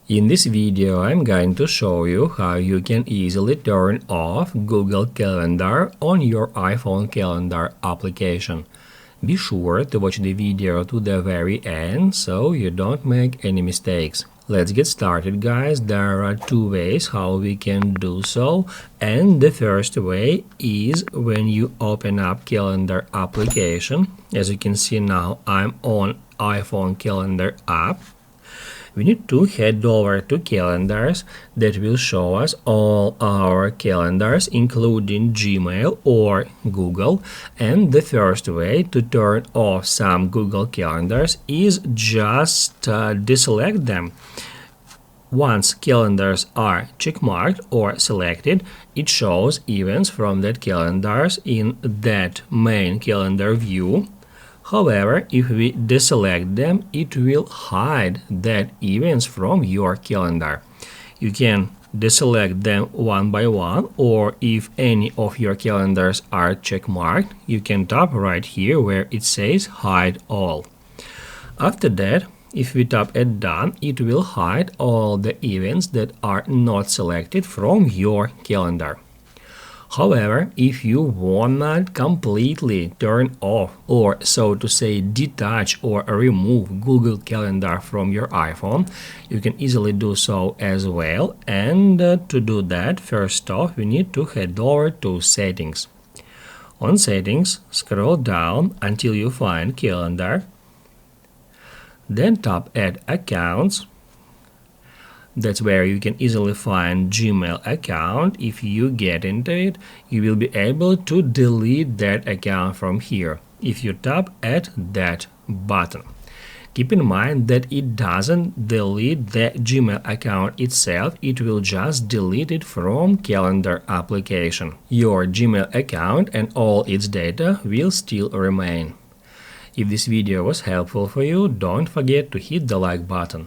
In this video, I'm going to show you how you can easily turn off Google Calendar on your iPhone Calendar application. Be sure to watch the video to the very end so you don't make any mistakes. Let's get started, guys. There are two ways how we can do so, and the first way is when you open up Calendar application. As you can see now, I'm on iPhone Calendar app. We need to head over to calendars. That will show us all our calendars, including Gmail or Google. And the first way to turn off some Google calendars is just deselect them. Once calendars are checkmarked or selected, it shows events from that calendars in that main calendar view. However, if we deselect them, it will hide that events from your calendar. You can deselect them one by one, or if any of your calendars are checkmarked, you can tap right here where it says Hide All. After that, if we tap at Done, it will hide all the events that are not selected from your calendar. However, if you wanna completely turn off, or so to say detach or remove Google Calendar from your iPhone, you can easily do so as well. And to do that, first off, we need to head over to Settings. On Settings, scroll down until you find Calendar. Then tap Add Accounts. That's where you can easily find Gmail account. If you get into it, you will be able to delete that account from here if you tap at that button. Keep in mind that it doesn't delete the Gmail account itself, it will just delete it from Calendar application. Your Gmail account and all its data will still remain. If this video was helpful for you, don't forget to hit the like button.